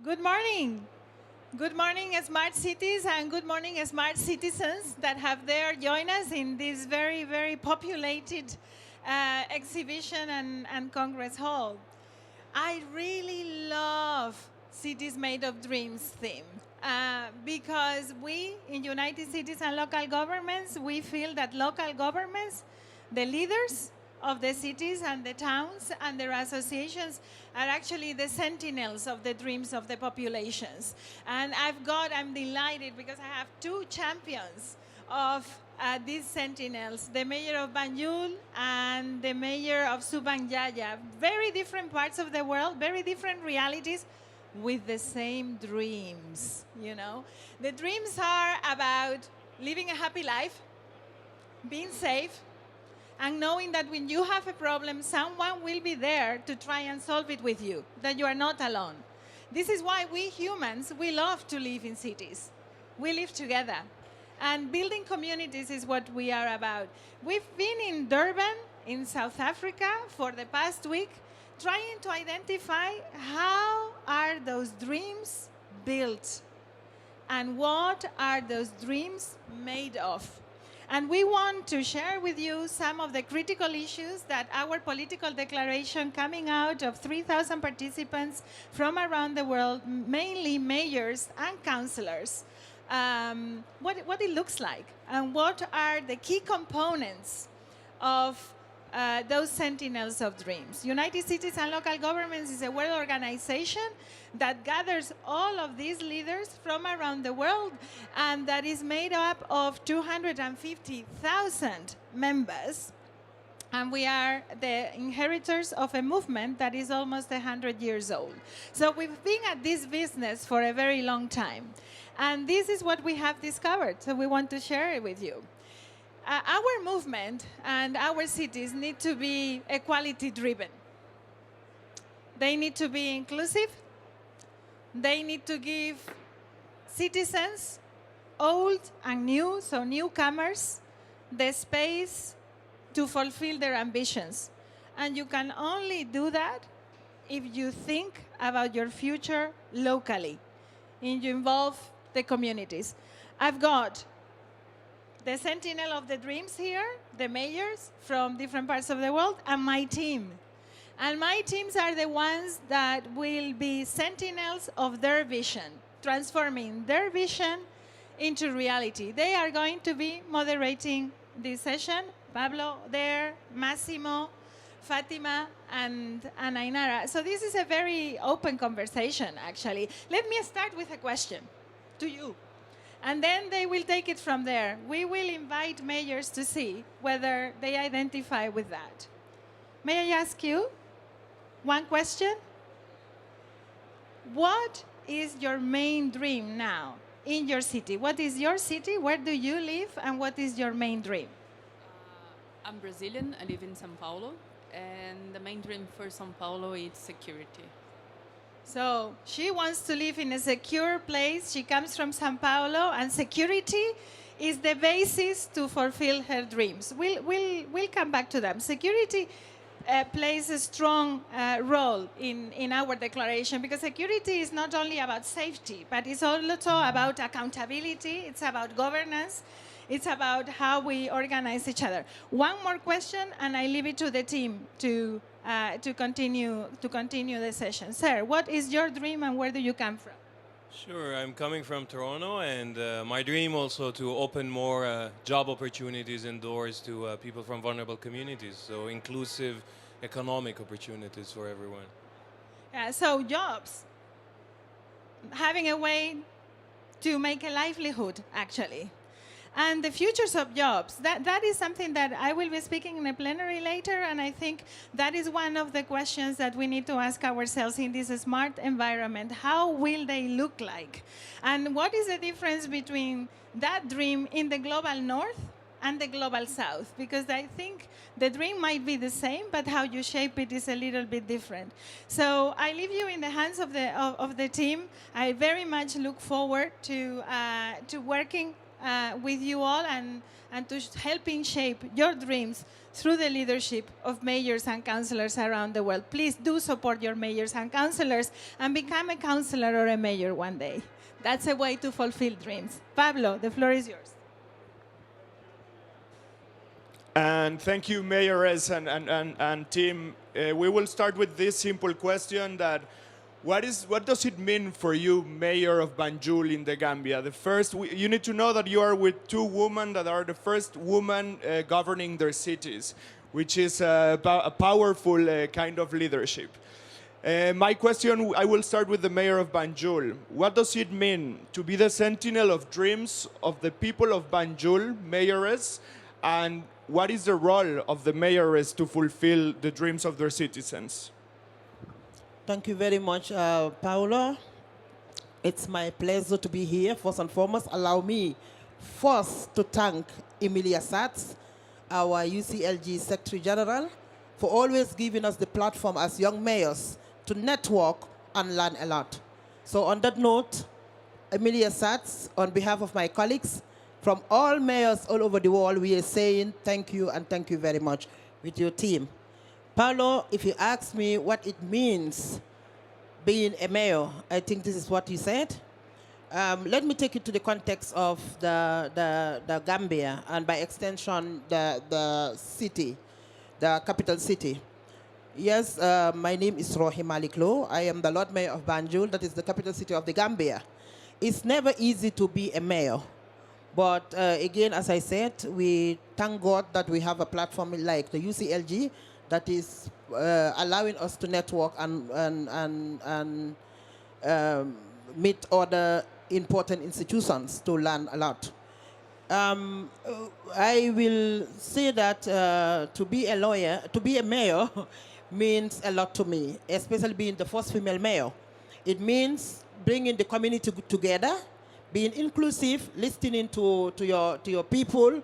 Good morning. Good morning, smart cities, and good morning, smart citizens that have there joined us in this very, very populated exhibition and Congress Hall. I really love Cities Made of Dreams theme because we, in United Cities and local governments, we feel that local governments, the leaders of the cities and the towns and their associations are actually the sentinels of the dreams of the populations. And I'm delighted because I have two champions of these sentinels, the mayor of Banjul and the mayor of Subang very different parts of the world, very different realities, with the same dreams, you know. The dreams are about living a happy life, being safe, and knowing that when you have a problem, someone will be there to try and solve it with you, that you are not alone. This is why we humans, we love to live in cities. We live together. And building communities is what we are about. We've been in Durban, in South Africa, for the past week, trying to identify how are those dreams built and what are those dreams made of. And we want to share with you some of the critical issues that our political declaration, coming out of 3,000 participants from around the world, mainly mayors and councillors, what it looks like and what are the key components of those sentinels of dreams. United Cities and Local Governments is a world organization that gathers all of these leaders from around the world and that is made up of 250,000 members. And we are the inheritors of a movement that is almost 100 years old. So we've been at this business for a very long time. And this is what we have discovered, so we want to share it with you. Our movement and our cities need to be equality-driven. They need to be inclusive. They need to give citizens, old and new, so newcomers, the space to fulfill their ambitions. And you can only do that if you think about your future locally, and you involve the communities. I've got the sentinel of the dreams here, the mayors from different parts of the world, and my team. And my teams are the ones that will be sentinels of their vision, transforming their vision into reality. They are going to be moderating this session. Pablo there, Massimo, Fatima, and Ainara. So this is a very open conversation, actually. Let me start with a question to you. And then they will take it from there. We will invite mayors to see whether they identify with that. May I ask you one question? What is your main dream now in your city? What is your city? Where do you live? And what is your main dream? I'm Brazilian. I live in São Paulo. And the main dream for São Paulo is security. So she wants to live in a secure place. She comes from São Paulo, and security is the basis to fulfill her dreams. We'll come back to them. Security plays a strong role in our declaration because security is not only about safety, but it's also about accountability. It's about governance. It's about how we organize each other. One more question, and I leave it to the team to continue the session. Sir, what is your dream and where do you come from? Sure, I'm coming from Toronto, and my dream also to open more job opportunities and doors to people from vulnerable communities, so inclusive economic opportunities for everyone. So jobs, having a way to make a livelihood, actually. And the futures of jobs, that is something that I will be speaking in a plenary later, and I think that is one of the questions that we need to ask ourselves in this smart environment. How will they look like? And what is the difference between that dream in the global north and the global south? Because I think the dream might be the same, but how you shape it is a little bit different. So I leave you in the hands of the team. I very much look forward to working with you all and to helping shape your dreams through the leadership of mayors and councillors around the world. Please do support your mayors and councillors and become a councillor or a mayor one day. That's a way to fulfill dreams. Pablo, the floor is yours. And thank you, Mayoress and team. We will start with this simple question that what does it mean for you, Mayor of Banjul in the Gambia? You need to know that you are with two women that are the first women governing their cities, which is a powerful kind of leadership. My question, I will start with the Mayor of Banjul. What does it mean to be the sentinel of dreams of the people of Banjul, Mayoress, and what is the role of the Mayoress to fulfill the dreams of their citizens? Thank you very much, Paolo. It's my pleasure to be here. First and foremost, allow me first to thank Emilia Satz, our UCLG Secretary General, for always giving us the platform as young mayors to network and learn a lot. So on that note, Emilia Satz, on behalf of my colleagues from all mayors all over the world, we are saying thank you and thank you very much with your team. Paulo, if you ask me what it means being a mayor, I think this is what you said. Let me take you to the context of the Gambia and by extension the city, the capital city. Yes, my name is Rohi Malik Lo. I am the Lord Mayor of Banjul, that is the capital city of the Gambia. It's never easy to be a mayor. But again, as I said, we thank God that we have a platform like the UCLG that is allowing us to network and meet other important institutions to learn a lot. I will say that to be a lawyer, to be a mayor means a lot to me, especially being the first female mayor. It means bringing the community together, being inclusive, listening to your people,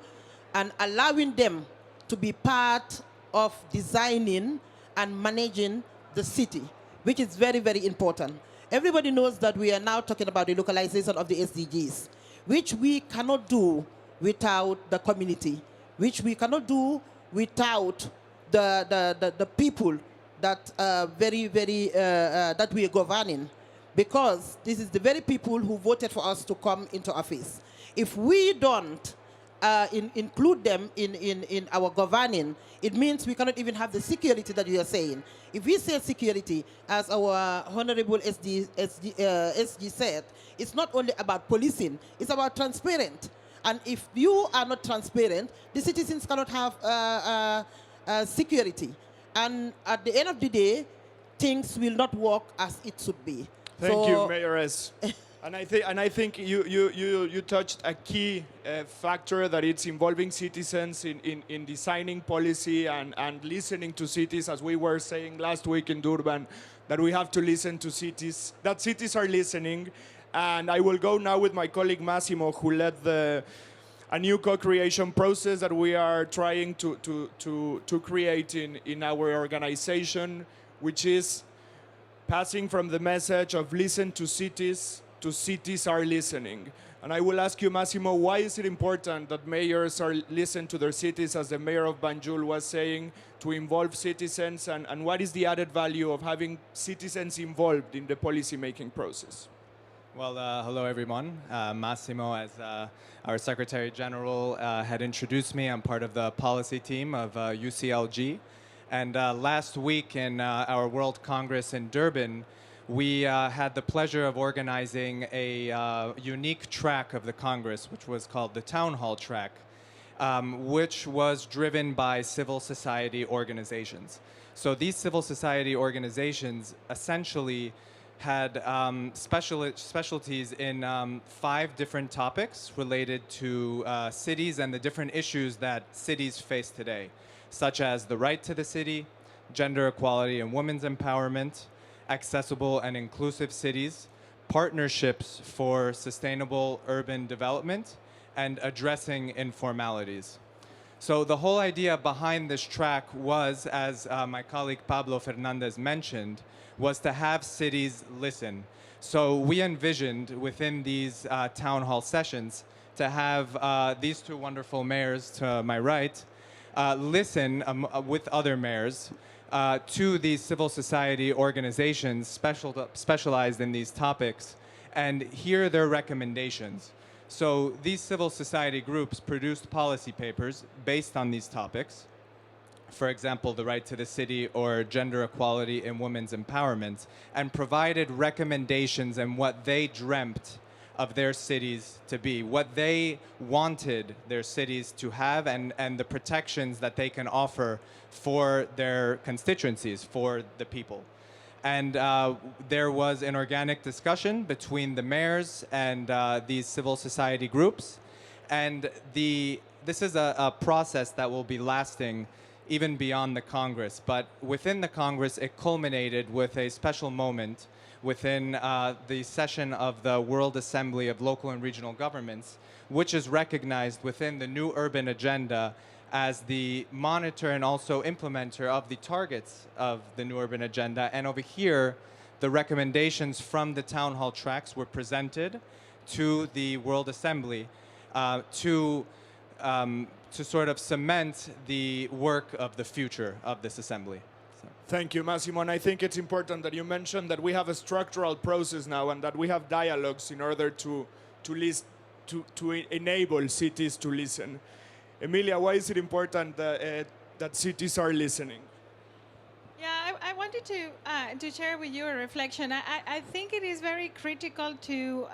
and allowing them to be part of designing and managing the city, which is very, very important. Everybody knows that we are now talking about the localization of the SDGs, which we cannot do without the community, which we cannot do without the people that that we are governing, because this is the very people who voted for us to come into office. If we don't include them in our governing, it means we cannot even have the security that you are saying. If we say security, as our Honorable SG said, it's not only about policing, it's about transparent. And if you are not transparent, the citizens cannot have security. And at the end of the day, things will not work as it should be. Thank you, Mayoress. And I think you touched a key factor, that it's involving citizens in designing policy and listening to cities, as we were saying last week in Durban, that we have to listen to cities, that cities are listening. And I will go now with my colleague Massimo, who led a new co-creation process that we are trying to create in our organization, which is passing from the message of listen to cities are listening. And I will ask you, Massimo, why is it important that mayors listen to their cities, as the mayor of Banjul was saying, to involve citizens, and what is the added value of having citizens involved in the policy-making process? Well, hello everyone. Massimo, as our Secretary General had introduced me, I'm part of the policy team of UCLG. And last week in our World Congress in Durban, we had the pleasure of organizing a unique track of the Congress, which was called the Townhall track, which was driven by civil society organizations. So these civil society organizations essentially had specialties in 5 different topics related to cities and the different issues that cities face today, such as the right to the city, gender equality and women's empowerment, accessible and inclusive cities, partnerships for sustainable urban development, and addressing informalities. So the whole idea behind this track was, as my colleague Pablo Fernandez mentioned, was to have cities listen. So we envisioned within these town hall sessions to have these two wonderful mayors to my right listen with other mayors to these civil society organizations specialized in these topics and hear their recommendations. So these civil society groups produced policy papers based on these topics. For example, the right to the city or gender equality and women's empowerment, and provided recommendations and what they dreamt of their cities to be, what they wanted their cities to have, and the protections that they can offer for their constituencies, for the people. And there was an organic discussion between the mayors and these civil society groups. And this is a process that will be lasting even beyond the Congress. But within the Congress, it culminated with a special moment within the session of the World Assembly of Local and Regional Governments, which is recognized within the New Urban Agenda as the monitor and also implementer of the targets of the New Urban Agenda. And over here, the recommendations from the town hall tracks were presented to the World Assembly to sort of cement the work of the future of this assembly. So. Thank you, Massimo. And I think it's important that you mentioned that we have a structural process now and that we have dialogues in order to enable cities to listen. Emilia, why is it important that cities are listening? Yeah, I wanted to share with you a reflection. I think it is very critical to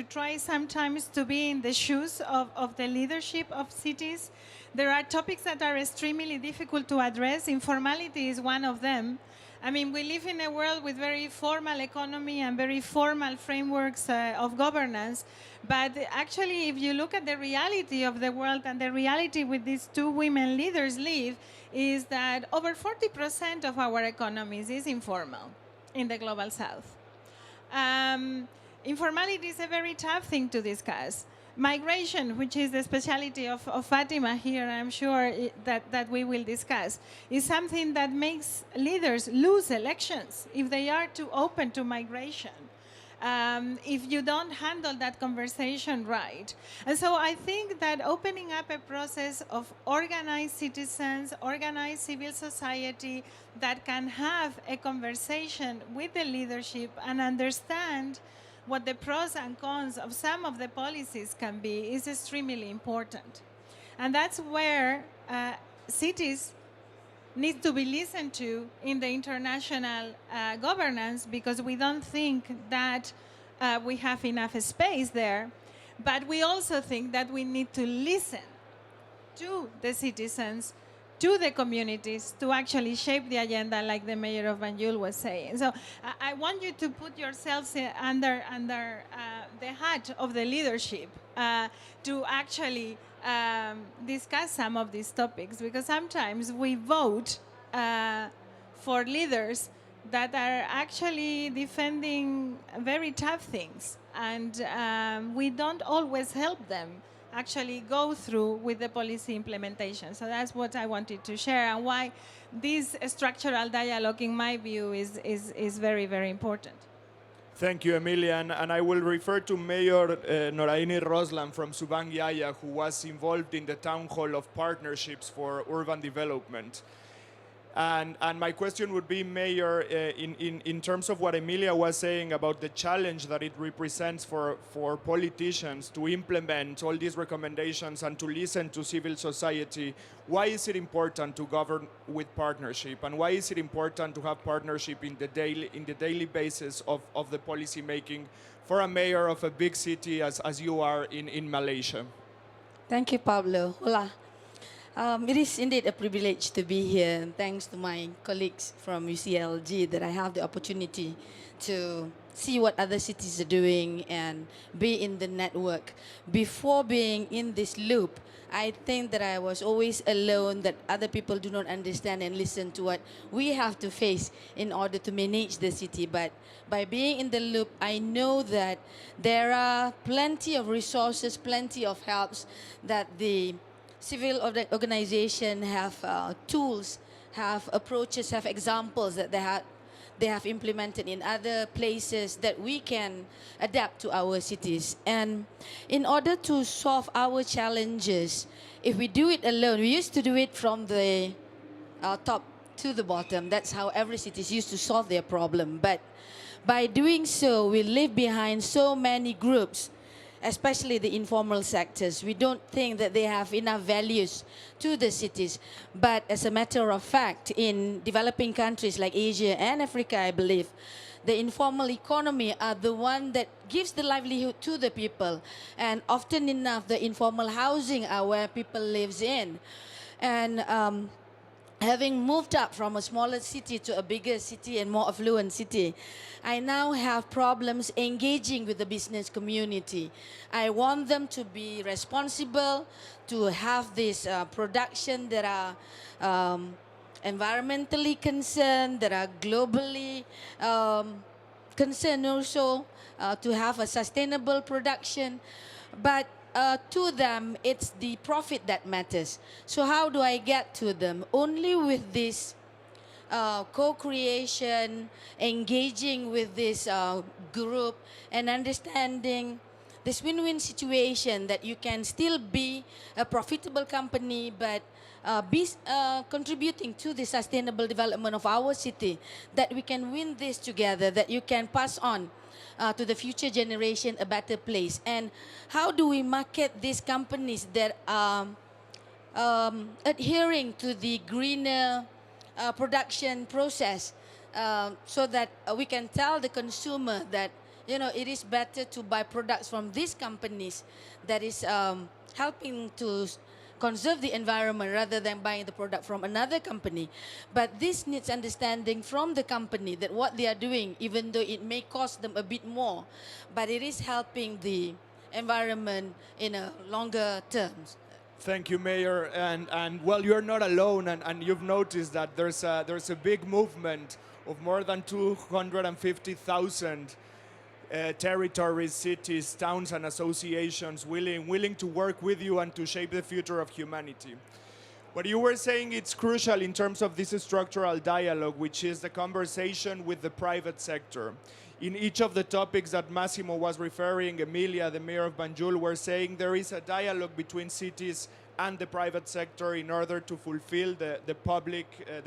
try sometimes to be in the shoes of the leadership of cities. There are topics that are extremely difficult to address. Informality is one of them. I mean, we live in a world with very formal economy and very formal frameworks of governance. But actually, if you look at the reality of the world and the reality with these two women leaders live, is that over 40% of our economies is informal in the global south. Informality is a very tough thing to discuss. Migration, which is the specialty of Fatima here, I'm sure that we will discuss, is something that makes leaders lose elections if they are too open to migration. If you don't handle that conversation right. And so I think that opening up a process of organized citizens, organized civil society that can have a conversation with the leadership and understand what the pros and cons of some of the policies can be is extremely important. And that's where cities need to be listened to in the international governance, because we don't think that we have enough space there. But we also think that we need to listen to the citizens, to the communities, to actually shape the agenda, like the mayor of Banjul was saying. So I want you to put yourselves under the hat of the leadership to actually discuss some of these topics, because sometimes we vote for leaders that are actually defending very tough things, and we don't always help them actually go through with the policy implementation. So that's what I wanted to share, and why this structural dialogue, in my view, is very, very important. Thank you, Emilia. And I will refer to Mayor Noraini Roslan from Subang Jaya, who was involved in the Town Hall of Partnerships for Urban Development. And my question would be, Mayor, in terms of what Emilia was saying about the challenge that it represents for politicians to implement all these recommendations and to listen to civil society, why is it important to govern with partnership? And why is it important to have partnership in the daily basis of the policy making for a mayor of a big city as you are in Malaysia? Thank you, Pablo. Hola. It is indeed a privilege to be here, and thanks to my colleagues from UCLG that I have the opportunity to see what other cities are doing and be in the network. Before being in this loop, I think that I was always alone, that other people do not understand and listen to what we have to face in order to manage the city. But by being in the loop, I know that there are plenty of resources, plenty of helps that the civil organization have tools, have approaches, have examples that they have they have implemented in other places that we can adapt to our cities. And in order to solve our challenges, if we do it alone, we used to do it from the top to the bottom. That's how every city used to solve their problem. But by doing so, we leave behind so many groups, especially the informal sectors. We don't think that they have enough values to the cities. But as a matter of fact, in developing countries like Asia and Africa, I believe, the informal economy are the one that gives the livelihood to the people. And often enough, the informal housing are where people lives in. And having moved up from a smaller city to a bigger city and more affluent city, I now have problems engaging with the business community. I want them to be responsible, to have this production that are environmentally concerned, that are globally concerned also, to have a sustainable production. But to them, it's the profit that matters. So how do I get to them? Only with this co-creation, engaging with this group, and understanding this win-win situation that you can still be a profitable company, but be contributing to the sustainable development of our city, that we can win this together, that you can pass on to the future generation a better place. And how do we market these companies that are adhering to the greener production process, so that we can tell the consumer that, you know, it is better to buy products from these companies that is helping to conserve the environment rather than buying the product from another company. But this needs understanding from the company that what they are doing, even though it may cost them a bit more, but it is helping the environment in a longer terms. Thank you, Mayor. And well, you're not alone, and you've noticed that there's a big movement of more than 250,000 territories, cities, towns, and associations willing to work with you and to shape the future of humanity. What you were saying, it's crucial in terms of this structural dialogue, which is the conversation with the private sector. In each of the topics that Massimo was referring, Emilia, the mayor of Banjul, were saying there is a dialogue between cities and the private sector in order to fulfill the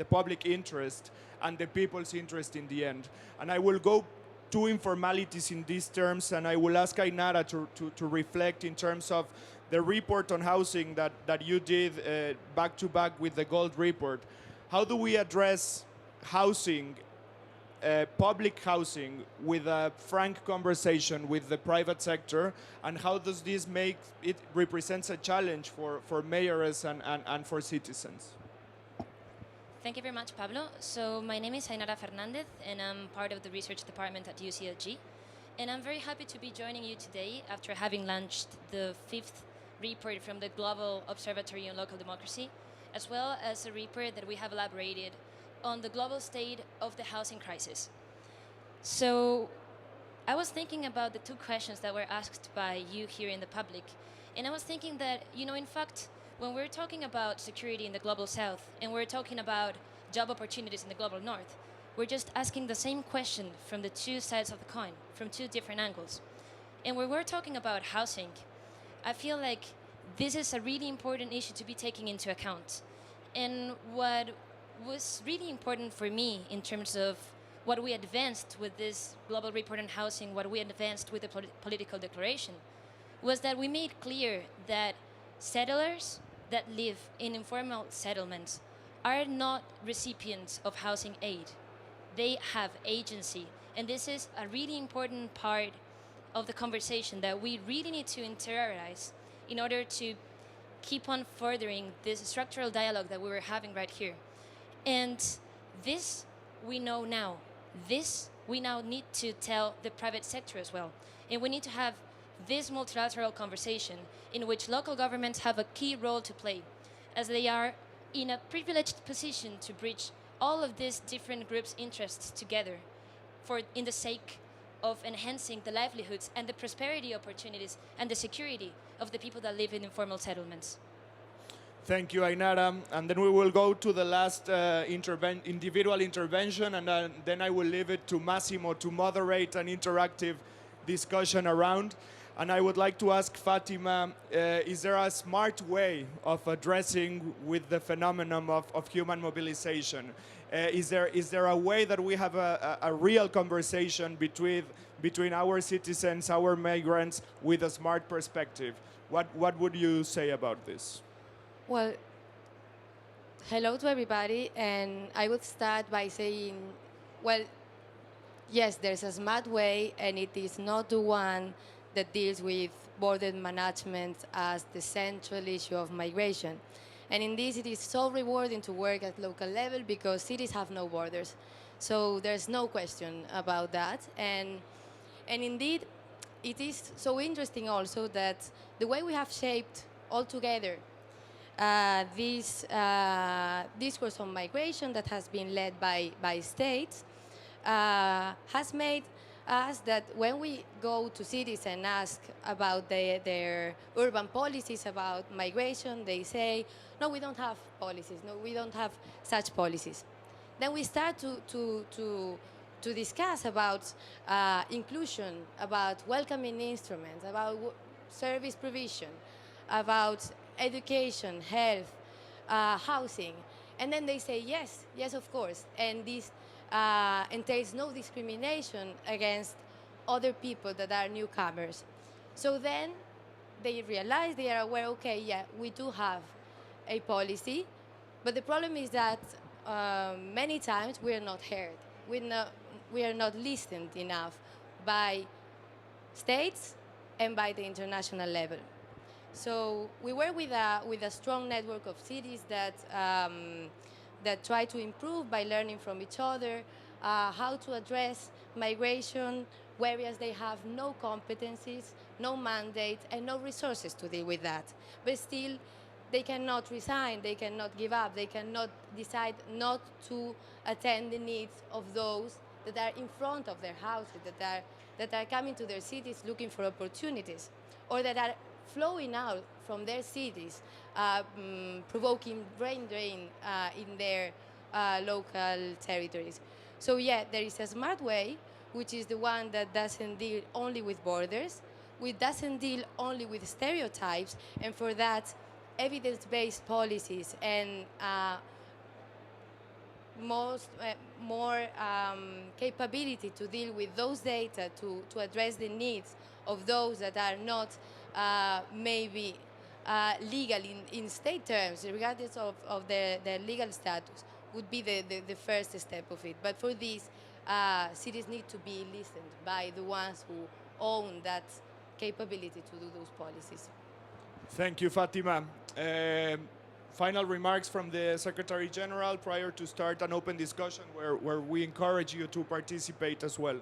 public interest and the people's interest in the end. And I will go to informalities in these terms, and I will ask Ainara to reflect in terms of the report on housing that you did back to back with the Gold Report. How do we address housing, public housing, with a frank conversation with the private sector, and how does this make it represents a challenge for mayors and for citizens? Thank you very much, Pablo. So my name is Ainara Fernandez, and I'm part of the research department at UCLG. And I'm very happy to be joining you today after having launched the 5th report from the Global Observatory on Local Democracy, as well as a report that we have elaborated on the global state of the housing crisis. So I was thinking about the two questions that were asked by you here in the public. And I was thinking that, in fact, when we're talking about security in the global south and we're talking about job opportunities in the global north, we're just asking the same question from the two sides of the coin, from two different angles. And when we're talking about housing, I feel like this is a really important issue to be taken into account. And what was really important for me in terms of what we advanced with this global report on housing, what we advanced with the political declaration, was that we made clear that settlers that live in informal settlements are not recipients of housing aid. They have agency. And this is a really important part of the conversation that we really need to interiorize in order to keep on furthering this structural dialogue that we were having right here. And this we know now. This we now need to tell the private sector as well. And we need to have this multilateral conversation in which local governments have a key role to play, as they are in a privileged position to bridge all of these different groups' interests together in the sake of enhancing the livelihoods and the prosperity opportunities and the security of the people that live in informal settlements. Thank you, Ainara. And then we will go to the last individual intervention, and then I will leave it to Massimo to moderate an interactive discussion around. And I would like to ask Fatima, is there a smart way of addressing with the phenomenon of human mobilization? Is there a way that we have a real conversation between our citizens, our migrants, with a smart perspective? What would you say about this? Well, hello to everybody, and I would start by saying, well, yes, there's a smart way, and it is not the one that deals with border management as the central issue of migration. And in this, it is so rewarding to work at local level because cities have no borders. So there's no question about that. And indeed, it is so interesting also that the way we have shaped altogether this discourse on migration that has been led by states has made us that when we go to cities and ask about their urban policies about migration, they say, no, we don't have policies, no, we don't have such policies. Then we start to discuss about inclusion, about welcoming instruments, about service provision, about education, health, housing. And then they say, yes, yes, of course. And this entails no discrimination against other people that are newcomers. So then they realize, they are aware, okay, yeah, we do have a policy, but the problem is that many times we are not heard. We are not listened enough by states and by the international level. So we work with a strong network of cities that try to improve by learning from each other, how to address migration, whereas they have no competencies, no mandate, and no resources to deal with that. But still, they cannot resign, they cannot give up, they cannot decide not to attend the needs of those that are in front of their houses, that are coming to their cities looking for opportunities, or that are flowing out from their cities, provoking brain drain in their local territories. So yeah, there is a smart way, which is the one that doesn't deal only with borders, which doesn't deal only with stereotypes, and for that, evidence-based policies and more capability to deal with those data to address the needs of those that are not maybe legal in state terms, regardless of their legal status, would be the first step of it. But for this, cities need to be listened by the ones who own that capability to do those policies. Thank you, Fatima. Final remarks from the Secretary General prior to start an open discussion where we encourage you to participate as well.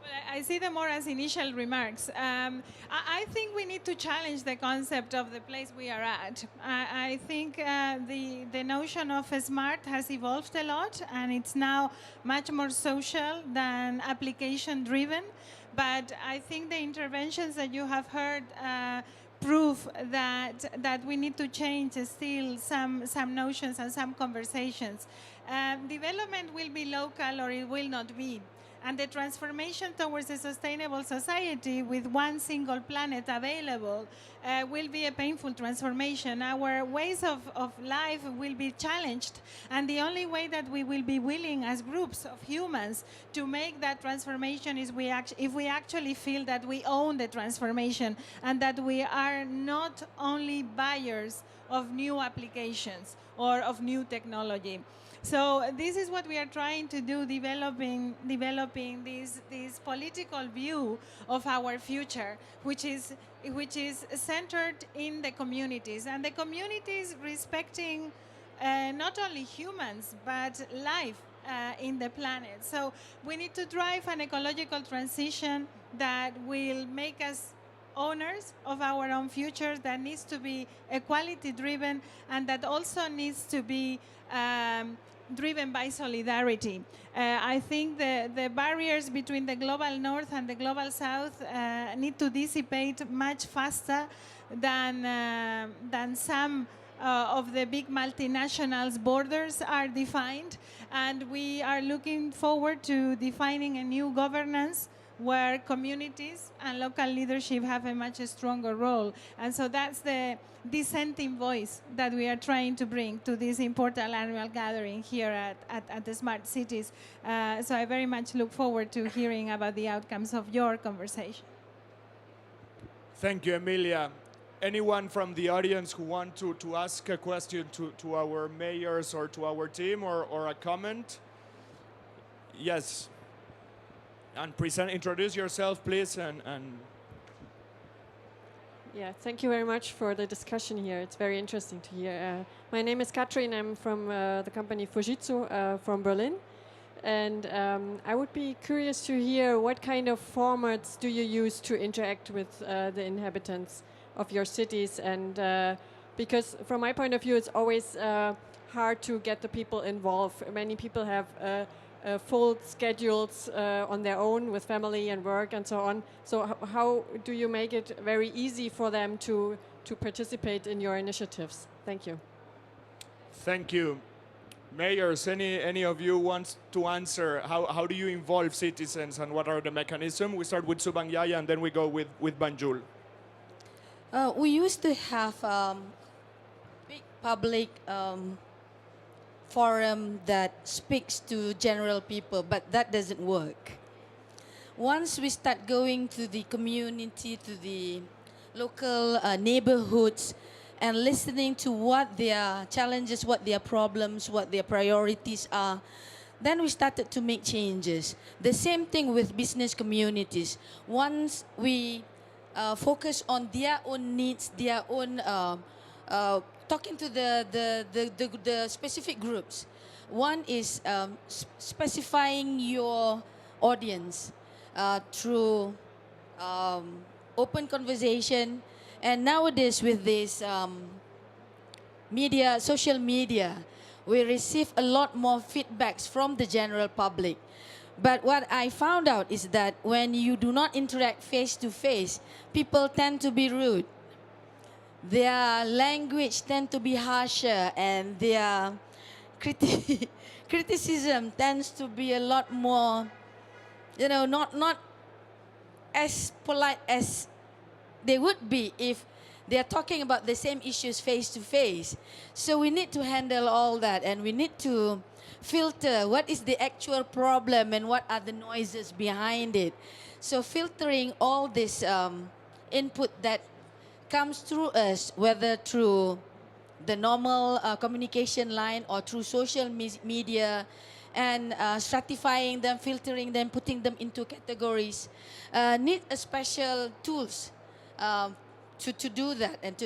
Well, I see them more as initial remarks. I think we need to challenge the concept of the place we are at. I think the notion of smart has evolved a lot, and it's now much more social than application-driven. But I think the interventions that you have heard prove that we need to change still some notions and some conversations. Development will be local or it will not be. And the transformation towards a sustainable society with one single planet available will be a painful transformation. Our ways of life will be challenged. And the only way that we will be willing as groups of humans to make that transformation is if we actually feel that we own the transformation and that we are not only buyers of new applications or of new technology. So this is what we are trying to do, developing this political view of our future, which is centered in the communities, and the communities respecting not only humans but life in the planet. So we need to drive an ecological transition that will make us owners of our own future, that needs to be equality driven, and that also needs to be driven by solidarity. I think the barriers between the global north and the global south need to dissipate much faster than some of the big multinationals borders are defined, and we are looking forward to defining a new governance where communities and local leadership have a much stronger role. And so that's the dissenting voice that we are trying to bring to this important annual gathering here at the Smart Cities. So I very much look forward to hearing about the outcomes of your conversation. Thank you, Emilia. Anyone from the audience who want to ask a question to our mayors or to our team or a comment? Yes. And introduce yourself, please. Yeah, thank you very much for the discussion here. It's very interesting to hear. My name is Katrin. I'm from the company Fujitsu from Berlin. And I would be curious to hear what kind of formats do you use to interact with the inhabitants of your cities? And because from my point of view, it's always hard to get the people involved. Many people have full schedules on their own with family and work and so on. So how do you make it very easy for them to participate in your initiatives? Thank you. Thank you. Mayors, any of you wants to answer? How do you involve citizens and what are the mechanisms? We start with Subangyaya and then we go with Banjul. We used to have big public forum that speaks to general people, but that doesn't work. Once we start going to the community, to the local neighborhoods, and listening to what their challenges, what their problems, what their priorities are, then we started to make changes. The same thing with business communities. Once we focus on their own needs, their own talking to the specific groups. One is specifying your audience through open conversation. And nowadays with this social media, we receive a lot more feedbacks from the general public. But what I found out is that when you do not interact face to face, people tend to be rude. Their language tend to be harsher, and their criticism tends to be a lot more, not as polite as they would be if they're talking about the same issues face to face. So we need to handle all that, and we need to filter what is the actual problem and what are the noises behind it. So filtering all this input that comes through us, whether through the normal communication line or through social media, and stratifying them, filtering them, putting them into categories, need a special tools to do that, and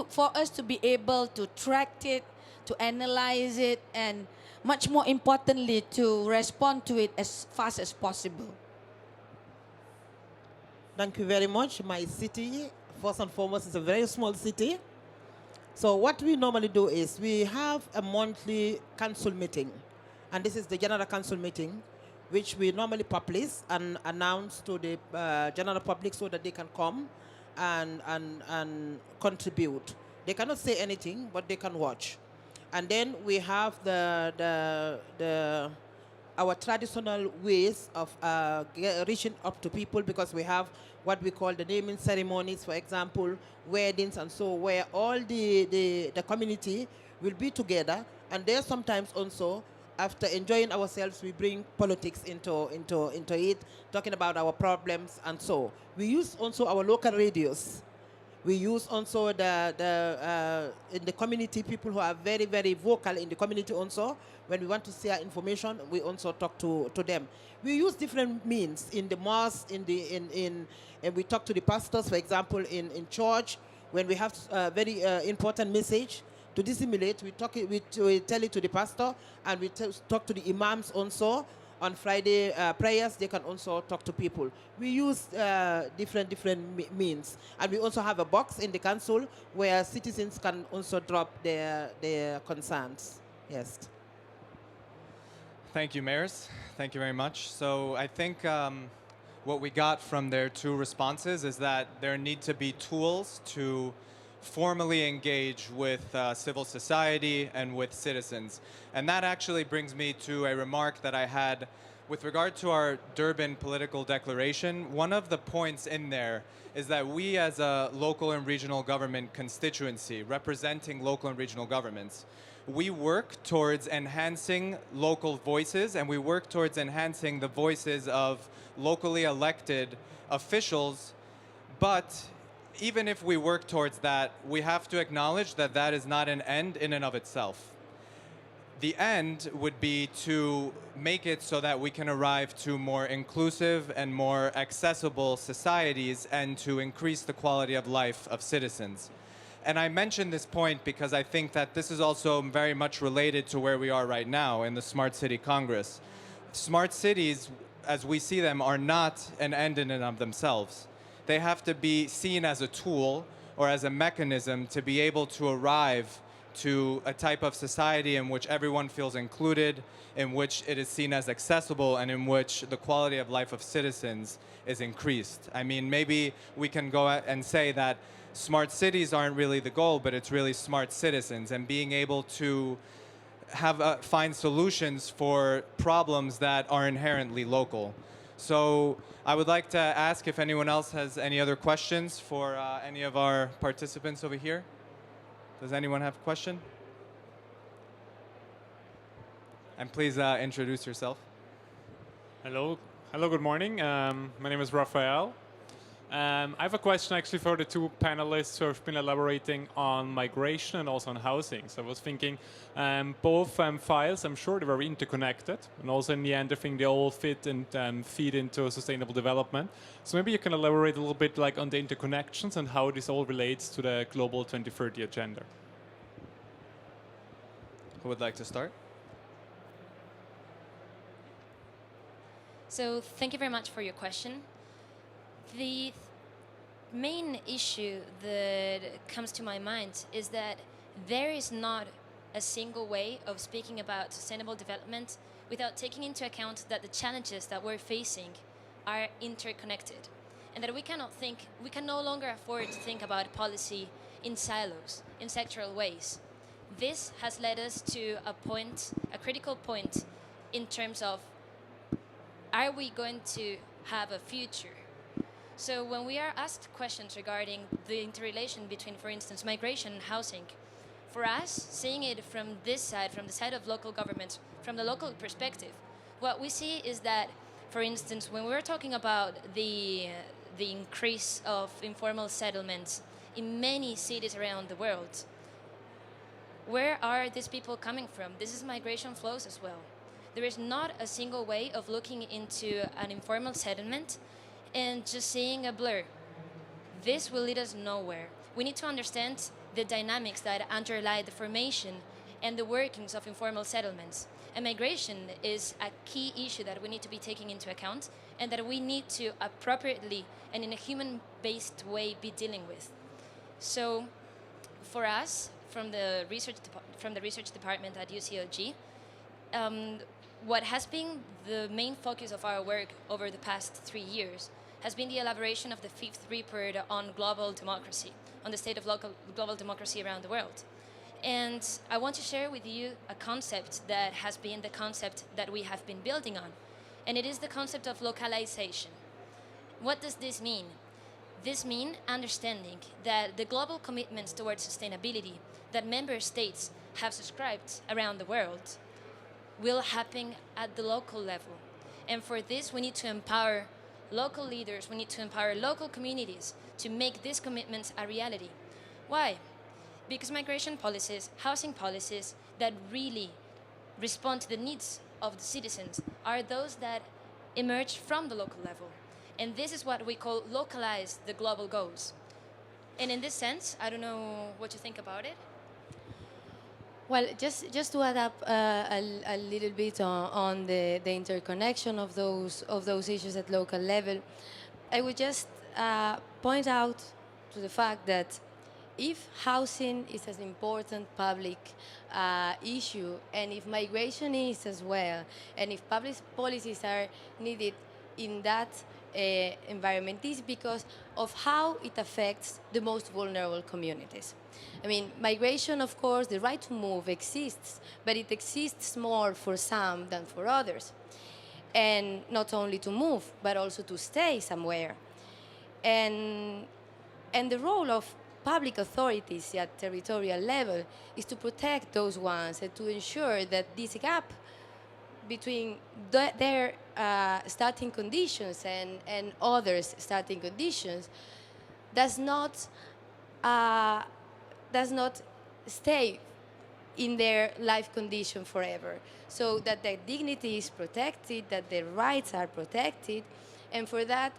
for us to be able to track it, to analyze it, and much more importantly, to respond to it as fast as possible. Thank you very much. My city, first and foremost, is a very small city. So what we normally do is we have a monthly council meeting. And this is the general council meeting, which we normally publish and announce to the general public so that they can come and contribute. They cannot say anything, but they can watch. And then we have our traditional ways of reaching up to people, because we have what we call the naming ceremonies, for example, weddings and so, where all the community will be together. And there sometimes also, after enjoying ourselves, we bring politics into it, talking about our problems and so. We use also our local radios. We use also in the community, people who are very, very vocal in the community also. When we want to share information, we also talk to them. We use different means in the mosque, and we talk to the pastors, for example, in church, when we have a very important message to disseminate, we tell it to the pastor, and we talk to the imams also. On Friday prayers, they can also talk to people. We use different means. And we also have a box in the council where citizens can also drop their concerns. Yes. Thank you, mayors. Thank you very much. So I think what we got from their two responses is that there need to be tools to formally engage with civil society and with citizens. And that actually brings me to a remark that I had with regard to our Durban political declaration. One of the points in there is that we as a local and regional government constituency representing local and regional governments, we work towards enhancing local voices, and we work towards enhancing the voices of locally elected officials. But even if we work towards that, we have to acknowledge that that is not an end in and of itself. The end would be to make it so that we can arrive to more inclusive and more accessible societies and to increase the quality of life of citizens. And I mention this point because I think that this is also very much related to where we are right now in the Smart City Congress. Smart cities, as we see them, are not an end in and of themselves. They have to be seen as a tool or as a mechanism to be able to arrive to a type of society in which everyone feels included, in which it is seen as accessible, and in which the quality of life of citizens is increased. I mean, maybe we can go out and say that smart cities aren't really the goal, but it's really smart citizens and being able to have find solutions for problems that are inherently local. So I would like to ask if anyone else has any other questions for any of our participants over here. Does anyone have a question? And please introduce yourself. Hello, good morning. My name is Rafael. I have a question actually for the two panelists who have been elaborating on migration and also on housing. So I was thinking both files, I'm sure they're very interconnected, and also in the end I think they all fit and feed into sustainable development. So maybe you can elaborate a little bit like on the interconnections and how this all relates to the global 2030 agenda. Who would like to start? So thank you very much for your question. The main issue that comes to my mind is that there is not a single way of speaking about sustainable development without taking into account that the challenges that we're facing are interconnected, and that we can no longer afford to think about policy in silos, in sectoral ways. This has led us to a critical point in terms of, are we going to have a future? So when we are asked questions regarding the interrelation between, for instance, migration and housing, for us, seeing it from this side, from the side of local governments, from the local perspective, what we see is that, for instance, when we're talking about the increase of informal settlements in many cities around the world, where are these people coming from? This is migration flows as well. There is not a single way of looking into an informal settlement and just seeing a blur. This will lead us nowhere. We need to understand the dynamics that underlie the formation and the workings of informal settlements. And migration is a key issue that we need to be taking into account and that we need to appropriately and in a human-based way be dealing with. So for us, from the research department at UCLG, what has been the main focus of our work over the past 3 years has been the elaboration of the fifth report on global democracy, on the state of global democracy around the world. And I want to share with you a concept that has been the concept that we have been building on, and it is the concept of localization. What does this mean? This means understanding that the global commitments towards sustainability that member states have subscribed around the world will happen at the local level. And for this, we need to empower local leaders, we need to empower local communities to make these commitments a reality. Why? Because migration policies, housing policies that really respond to the needs of the citizens are those that emerge from the local level. And this is what we call localize the global goals. And in this sense, I don't know what you think about it. Well, just to add up a little bit on the interconnection of those issues at local level, I would just point out to the fact that if housing is an important public issue, and if migration is as well, and if public policies are needed in that environment is because of how it affects the most vulnerable communities. I mean, migration, of course, the right to move exists, but it exists more for some than for others. And not only to move, but also to stay somewhere. And the role of public authorities at territorial level is to protect those ones and to ensure that this gap between their starting conditions and others' starting conditions does not stay in their life condition forever, so that their dignity is protected, that their rights are protected, and for that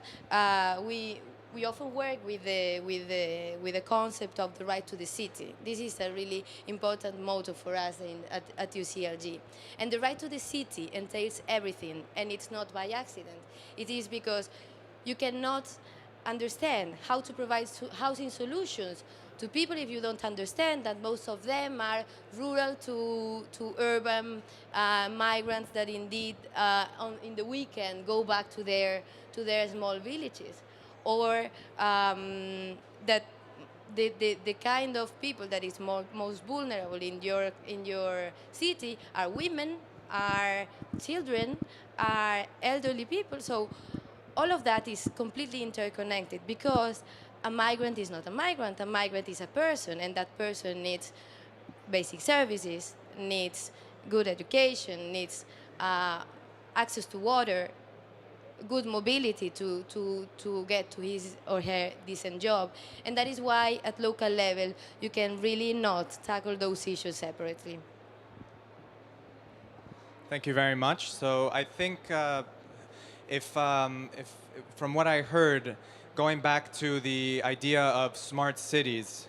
we often work with the concept of the right to the city. This is a really important motto for us at UCLG. And the right to the city entails everything, and it's not by accident. It is because you cannot understand how to provide housing solutions to people if you don't understand that most of them are rural to urban migrants that indeed in the weekend go back to their small villages, or that the kind of people that is most vulnerable in your city are women, are children, are elderly people. So all of that is completely interconnected, because a migrant is not a migrant is a person, and that person needs basic services, needs good education, needs access to water, good mobility to get to his or her decent job. And that is why at local level you can really not tackle those issues separately. Thank you very much. So I think if from what I heard, going back to the idea of smart cities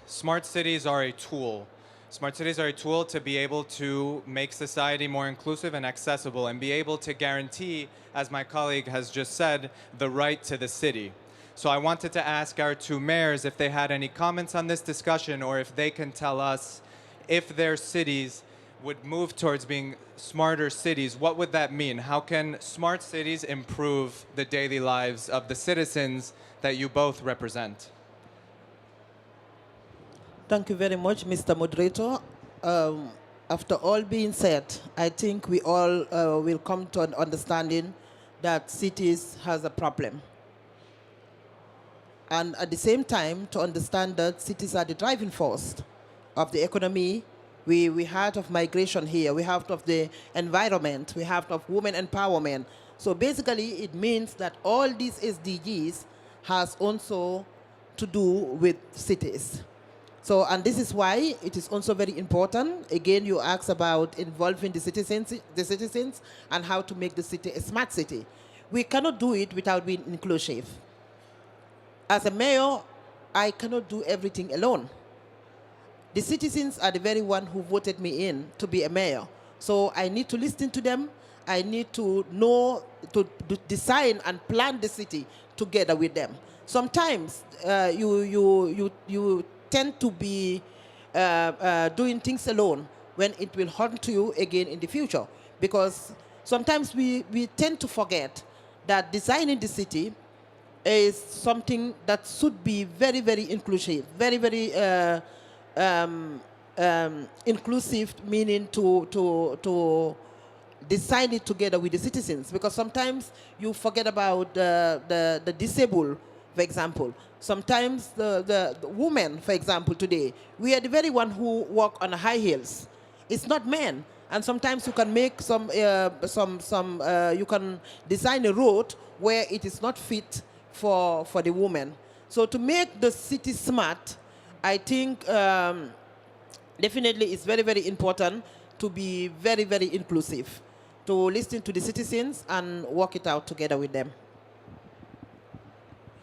are a tool. Smart cities are a tool to be able to make society more inclusive and accessible, and be able to guarantee, as my colleague has just said, the right to the city. So I wanted to ask our two mayors if they had any comments on this discussion, or if they can tell us if their cities would move towards being smarter cities. What would that mean? How can smart cities improve the daily lives of the citizens that you both represent? Thank you very much, Mr. Moderator. After all being said, I think we all will come to an understanding that cities has a problem. And at the same time, to understand that cities are the driving force of the economy. We have of migration here, we have of the environment, we have of women empowerment. So basically, it means that all these SDGs has also to do with cities. So, and this is why it is also very important. Again, you asked about involving the citizens and how to make the city a smart city. We cannot do it without being inclusive. As a mayor, I cannot do everything alone. The citizens are the very one who voted me in to be a mayor. So I need to listen to them. I need to know, to design and plan the city together with them. Sometimes you tend to be doing things alone when it will haunt you again in the future. Because sometimes we tend to forget that designing the city is something that should be very, very inclusive, very, very inclusive, meaning to design it together with the citizens. Because sometimes you forget about the disabled, for example. Sometimes the women, for example, today, we are the very one who walk on high heels. It's not men. And sometimes you can make you can design a road where it is not fit for the woman. So to make the city smart, I think definitely it's very, very important to be very, very inclusive, to listen to the citizens and work it out together with them.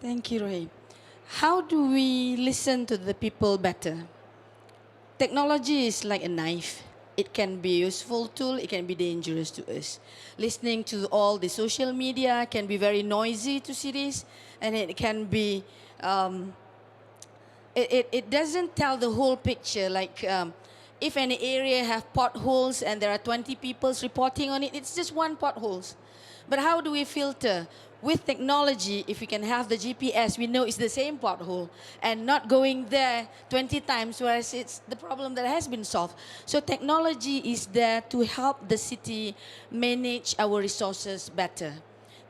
Thank you, Ray. How do we listen to the people better? Technology is like a knife. It can be a useful tool, it can be dangerous to us. Listening to all the social media can be very noisy to cities, and it can be, it doesn't tell the whole picture. Like if any area have potholes and there are 20 people reporting on it, it's just one potholes. But how do we filter? With technology, if we can have the GPS, we know it's the same pothole and not going there 20 times, whereas it's the problem that has been solved. So technology is there to help the city manage our resources better.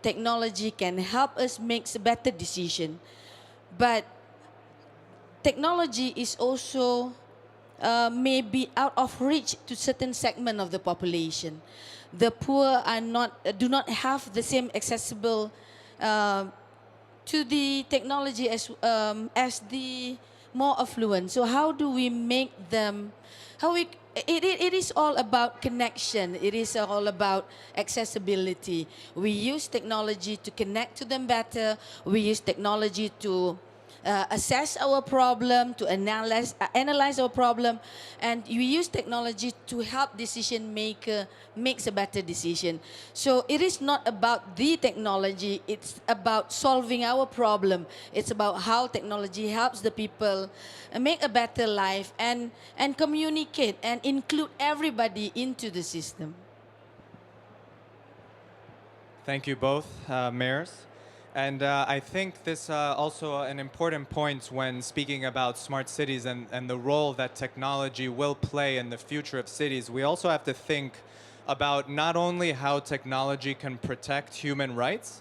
Technology can help us make a better decision. But technology is also may be out of reach to certain segment of the population. The poor are do not have the same accessible to the technology as the more affluent. So how do we make them? It is all about connection. It is all about accessibility. We use technology to connect to them better. We use technology to assess our problem, to analyze our problem, and we use technology to help decision maker makes a better decision. So it is not about the technology, it's about solving our problem. It's about how technology helps the people make a better life and communicate and include everybody into the system. Thank you both, mayors. And I think this also an important point when speaking about smart cities and the role that technology will play in the future of cities. We also have to think about not only how technology can protect human rights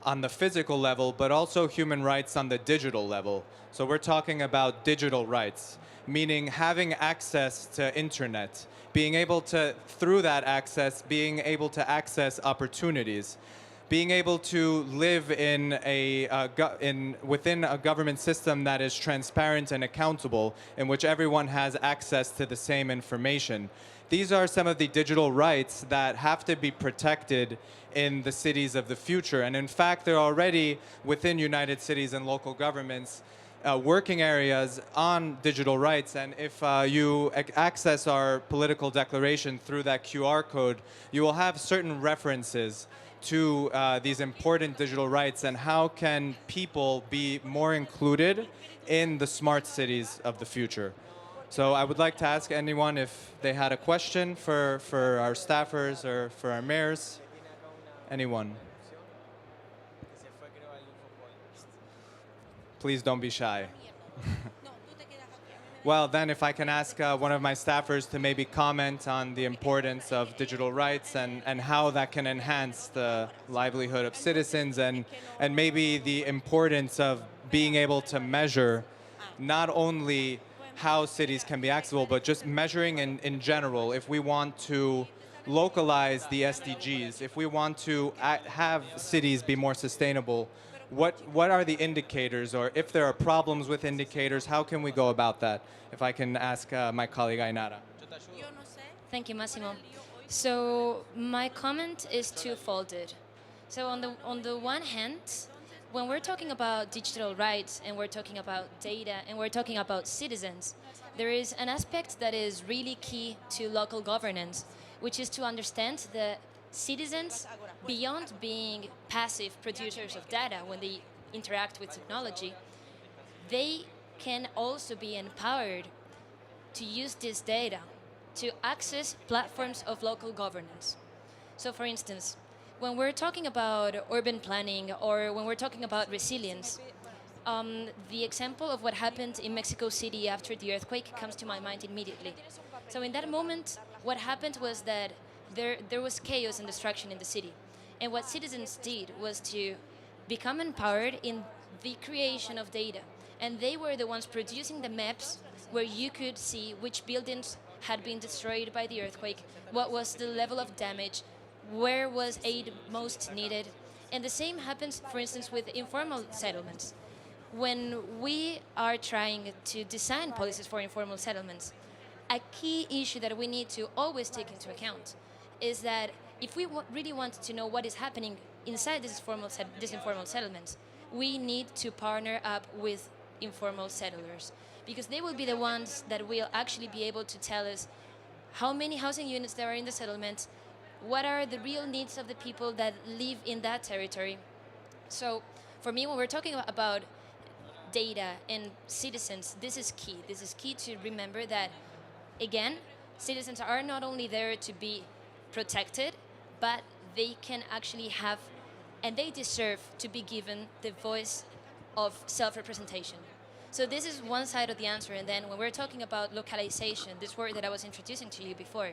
on the physical level, but also human rights on the digital level. So we're talking about digital rights, meaning having access to internet, being able to, through that access, being able to access opportunities, being able to live in within a government system that is transparent and accountable, in which everyone has access to the same information. These are some of the digital rights that have to be protected in the cities of the future. And in fact, there are already within United Cities and local governments working areas on digital rights. And if you access our political declaration through that QR code, you will have certain references to these important digital rights and how can people be more included in the smart cities of the future. So I would like to ask anyone if they had a question for our staffers or for our mayors. Anyone? Please don't be shy. Well, then if I can ask one of my staffers to maybe comment on the importance of digital rights and how that can enhance the livelihood of citizens and maybe the importance of being able to measure not only how cities can be accessible, but just measuring in general. If we want to localize the SDGs, if we want to have cities be more sustainable, what are the indicators, or if there are problems with indicators, how can we go about that? If I can ask my colleague Ainara. Thank you, Massimo. So my comment is twofolded. So on the one hand, when we're talking about digital rights and we're talking about data and we're talking about citizens, there is an aspect that is really key to local governance, which is to understand that citizens, beyond being passive producers of data when they interact with technology, they can also be empowered to use this data to access platforms of local governance. So for instance, when we're talking about urban planning or when we're talking about resilience, the example of what happened in Mexico City after the earthquake comes to my mind immediately. So in that moment, what happened was that there was chaos and destruction in the city. And what citizens did was to become empowered in the creation of data. And they were the ones producing the maps where you could see which buildings had been destroyed by the earthquake, what was the level of damage, where was aid most needed. And the same happens, for instance, with informal settlements. When we are trying to design policies for informal settlements, a key issue that we need to always take into account is that if we really want to know what is happening inside these informal settlements, we need to partner up with informal settlers, because they will be the ones that will actually be able to tell us how many housing units there are in the settlement, what are the real needs of the people that live in that territory. So for me, when we're talking about data and citizens, this is key. This is key to remember that again, citizens are not only there to be protected, but they can actually have, and they deserve to be given the voice of self-representation. So this is one side of the answer. And then when we're talking about localization, this word that I was introducing to you before,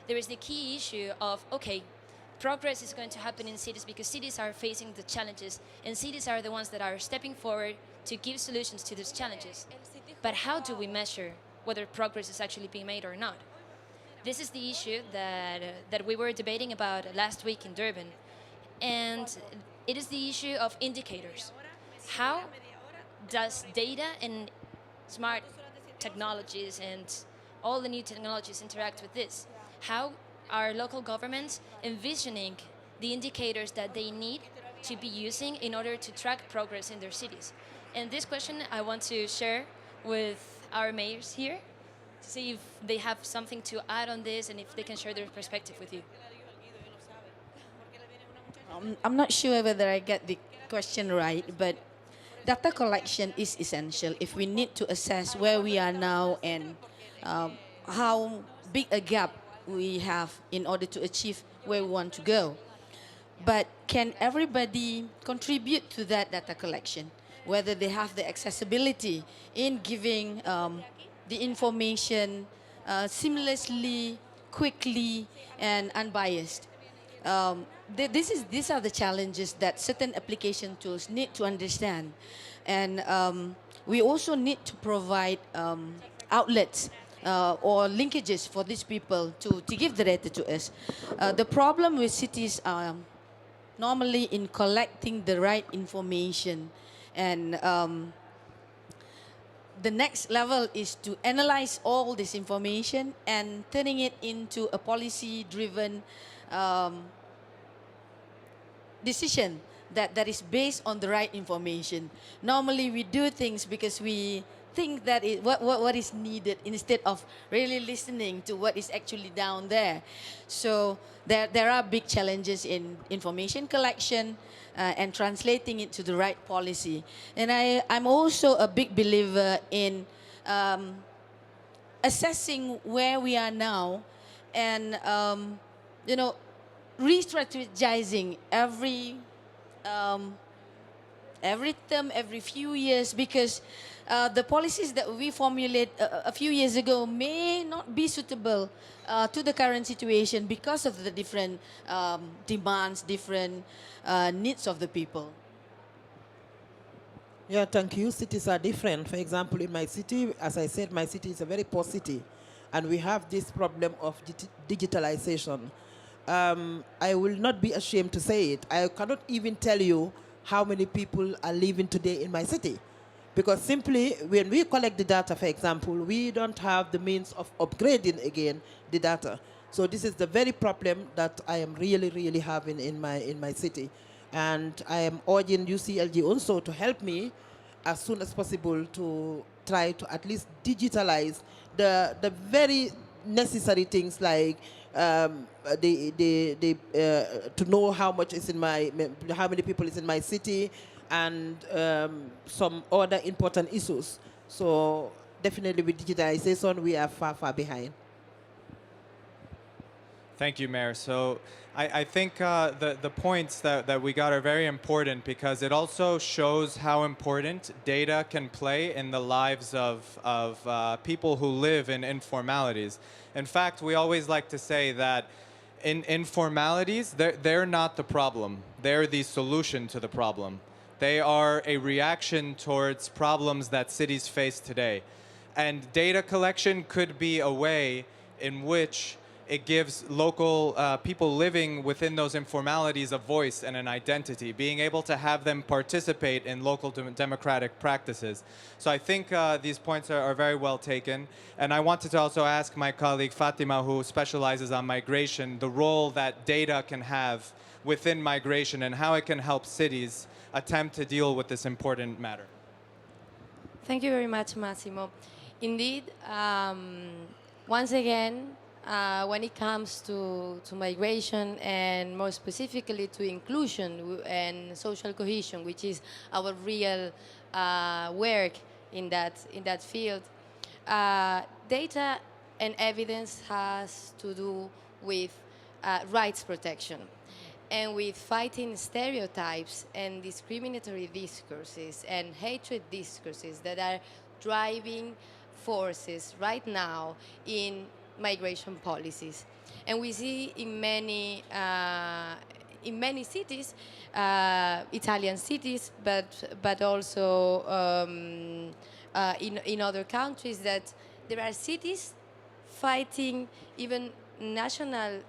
there is the key issue of, okay, progress is going to happen in cities because cities are facing the challenges, and cities are the ones that are stepping forward to give solutions to those challenges. But how do we measure whether progress is actually being made or not? This is the issue that we were debating about last week in Durban. And it is the issue of indicators. How does data and smart technologies and all the new technologies interact with this? How are local governments envisioning the indicators that they need to be using in order to track progress in their cities? And this question I want to share with our mayors here to see if they have something to add on this and if they can share their perspective with you. I'm not sure whether I get the question right, but data collection is essential if we need to assess where we are now and how big a gap we have in order to achieve where we want to go. But can everybody contribute to that data collection? Whether they have the accessibility in giving the information seamlessly, quickly, and unbiased. These are the challenges that certain application tools need to understand. And we also need to provide outlets or linkages for these people to give the data to us. The problem with cities are normally in collecting the right information. And the next level is to analyze all this information and turning it into a policy-driven decision that is based on the right information. Normally, we do things because we think that what is needed instead of really listening to what is actually down there. So there are big challenges in information collection and translating it to the right policy. And I'm also a big believer in assessing where we are now and, re-strategizing every term, every few years, because the policies that we formulate a few years ago may not be suitable to the current situation because of the different demands, different needs of the people. Yeah, thank you. Cities are different. For example, in my city, as I said, my city is a very poor city, and we have this problem of digitalization. I will not be ashamed to say it. I cannot even tell you how many people are living today in my city. Because simply, when we collect the data, for example, we don't have the means of upgrading again the data. So this is the very problem that I am really, really having in my city. And I am urging UCLG also to help me as soon as possible to try to at least digitalize the very necessary things like to know how much is in how many people is in my city, and some other important issues. So definitely with digitalization, we are far, far behind. Thank you, Mayor. So I think the points that we got are very important because it also shows how important data can play in the lives of people who live in informalities. In fact, we always like to say that in informalities, they're not the problem. They're the solution to the problem. They are a reaction towards problems that cities face today. And data collection could be a way in which it gives local people living within those informalities a voice and an identity, being able to have them participate in local democratic practices. So I think these points are very well taken. And I wanted to also ask my colleague Fatima, who specializes on migration, the role that data can have within migration and how it can help cities attempt to deal with this important matter. Thank you very much, Massimo. Indeed, once again, when it comes to migration and more specifically to inclusion and social cohesion, which is our real work in that field, data and evidence has to do with rights protection and with fighting stereotypes and discriminatory discourses and hatred discourses that are driving forces right now in migration policies. And we see in many cities, Italian cities, but also in other countries, that there are cities fighting even national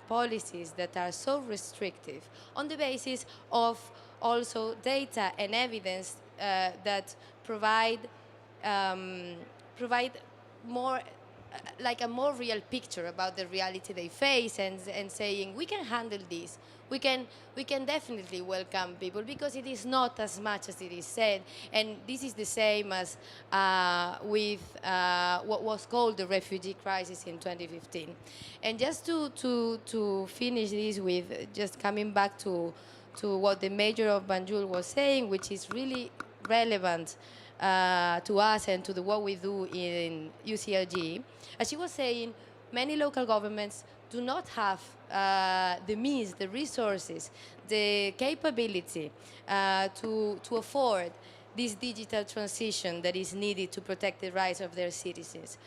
policies that are so restrictive on the basis of also data and evidence that provide more like a more real picture about the reality they face, and saying we can handle this. We can definitely welcome people, because it is not as much as it is said, and this is the same as with what was called the refugee crisis in 2015. And just to finish this with just coming back to what the mayor of Banjul was saying, which is really relevant to us and to the work we do in UCLG. As she was saying, many local governments do not have the means, the resources, the capability to afford this digital transition that is needed to protect the rights of their citizens.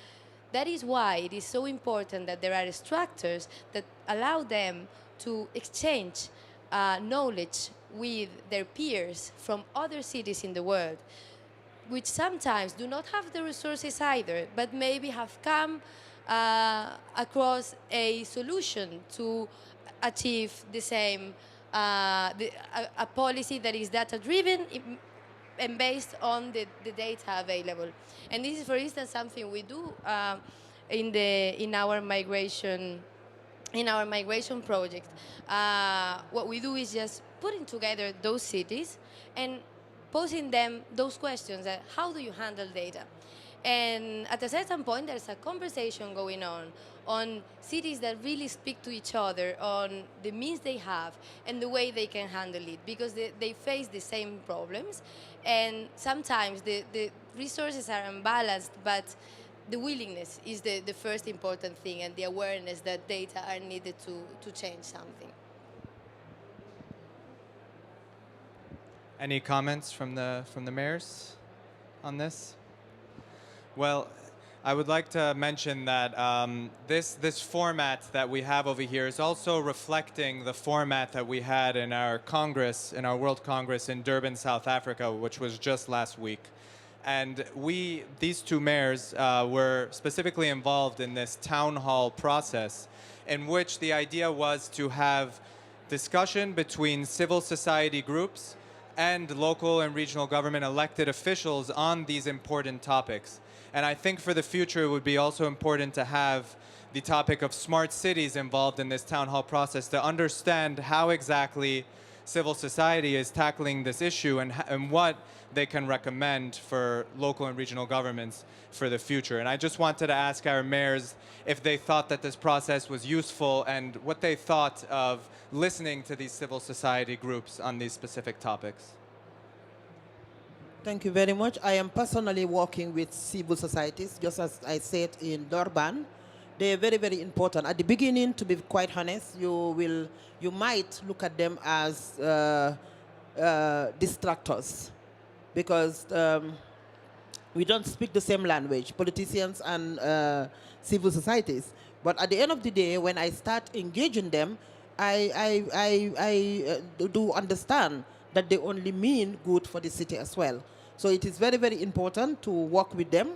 That is why it is so important that there are structures that allow them to exchange knowledge with their peers from other cities in the world, which sometimes do not have the resources either, but maybe have come across a solution to achieve the same, a policy that is data-driven and based on the data available. And this is, for instance, something we do in our migration project. What we do is just putting together those cities and posing them those questions: how do you handle data? And at a certain point, there's a conversation going on cities that really speak to each other, on the means they have and the way they can handle it, because they face the same problems. And sometimes the resources are unbalanced, but the willingness is the first important thing, and the awareness that data are needed to change something. Any comments from the mayors on this? Well, I would like to mention that this format that we have over here is also reflecting the format that we had in our Congress, in our World Congress in Durban, South Africa, which was just last week. And these two mayors were specifically involved in this town hall process, in which the idea was to have discussion between civil society groups and local and regional government elected officials on these important topics. And I think for the future, it would be also important to have the topic of smart cities involved in this town hall process, to understand how exactly civil society is tackling this issue, and what they can recommend for local and regional governments for the future. And I just wanted to ask our mayors if they thought that this process was useful, and what they thought of listening to these civil society groups on these specific topics. Thank you very much. I am personally working with civil societies, just as I said in Durban. They are very, very important. At the beginning, to be quite honest, you might look at them as distractors, because we don't speak the same language, politicians and civil societies. But at the end of the day, when I start engaging them, I do understand that they only mean good for the city as well. So it is very, very important to work with them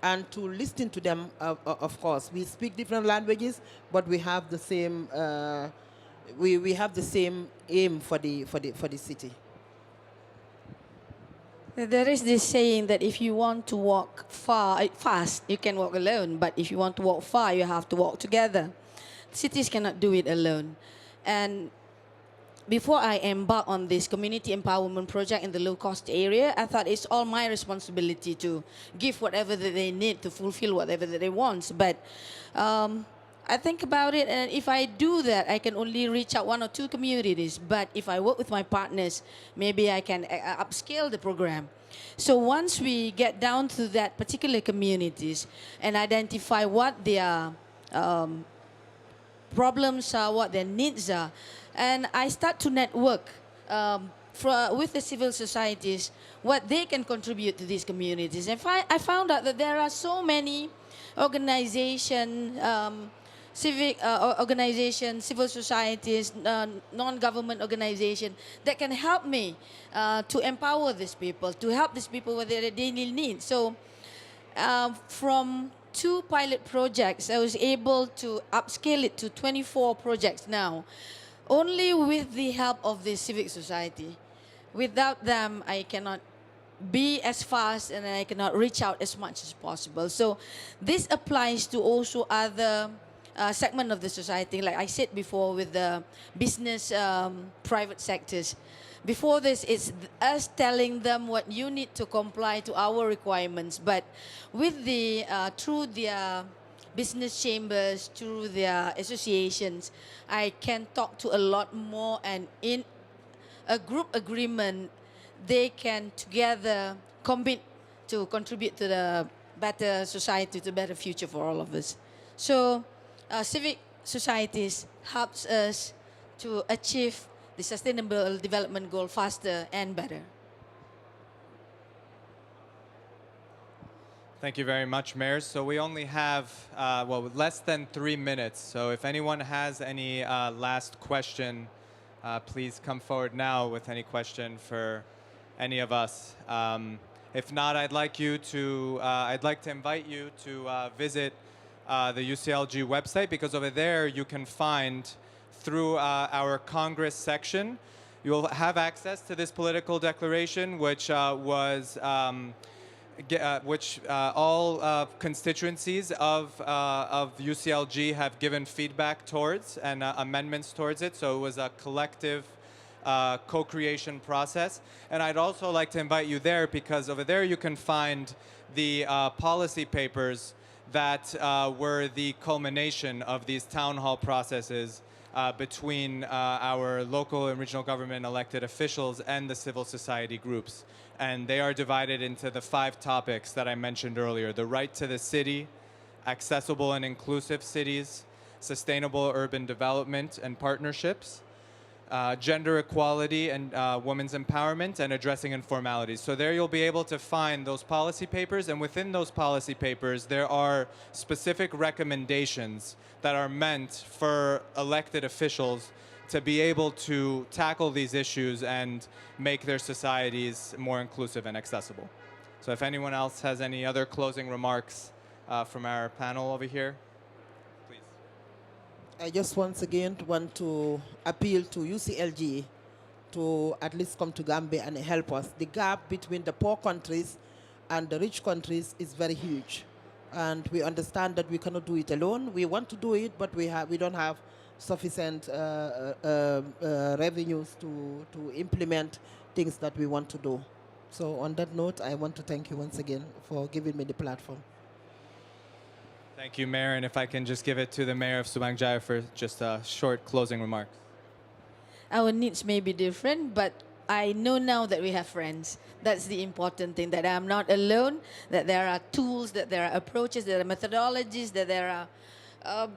and to listen to them. Of course, we speak different languages, but we have the same we have the same aim for the city. There is this saying that if you want to walk fast, you can walk alone. But if you want to walk far, you have to walk together. Cities cannot do it alone. And before I embark on this community empowerment project in the low-cost area, I thought it's all my responsibility to give whatever that they need to fulfill whatever that they want. But I think about it, and if I do that, I can only reach out 1 or 2 communities. But if I work with my partners, maybe I can upscale the program. So once we get down to that particular communities and identify what their problems are, what their needs are, and I start to network with the civil societies, what they can contribute to these communities. And I found out that there are so many organizations, civic organizations, civil societies, non-government organizations that can help me to empower these people, to help these people with their daily needs. So from 2 pilot projects, I was able to upscale it to 24 projects now, only with the help of the civic society. Without them, I cannot be as fast and I cannot reach out as much as possible. So this applies to also other segment of the society, like I said before, with the business, private sectors. Before this, it's us telling them what you need to comply to our requirements. But with the through their business chambers, through their associations, I can talk to a lot more, and in a group agreement, they can together commit to contribute to the better society, to better future for all of us. So civic societies helps us to achieve the sustainable development goal faster and better. Thank you very much, Mayor. So we only have, less than 3 minutes. So if anyone has any last question, please come forward now with any question for any of us. If not, I'd like to invite you to visit the UCLG website, because over there you can find, through our Congress section, you'll have access to this political declaration, which all constituencies of UCLG have given feedback towards and amendments towards it. So it was a collective co-creation process. And I'd also like to invite you there, because over there you can find the policy papers that were the culmination of these town hall processes between our local and regional government elected officials and the civil society groups. And they are divided into the 5 topics that I mentioned earlier: the right to the city, accessible and inclusive cities, sustainable urban development and partnerships, gender equality and women's empowerment, and addressing informalities. So there you'll be able to find those policy papers, and within those policy papers there are specific recommendations that are meant for elected officials to be able to tackle these issues and make their societies more inclusive and accessible. So if anyone else has any other closing remarks from our panel over here, please. I just once again want to appeal to UCLG to at least come to Gambia and help us. The gap between the poor countries and the rich countries is very huge. And we understand that we cannot do it alone. We want to do it, but we don't have sufficient revenues to implement things that we want to do. So on that note, I want to thank you once again for giving me the platform. Thank you, Mayor. And if I can just give it to the Mayor of Subang Jaya for just a short closing remark. Our needs may be different, but I know now that we have friends. That's the important thing, that I'm not alone, that there are tools, that there are approaches, there are methodologies, that there are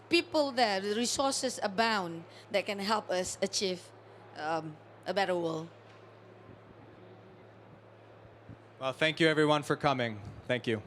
people there, the resources abound that can help us achieve a better world. Well, thank you everyone for coming. Thank you.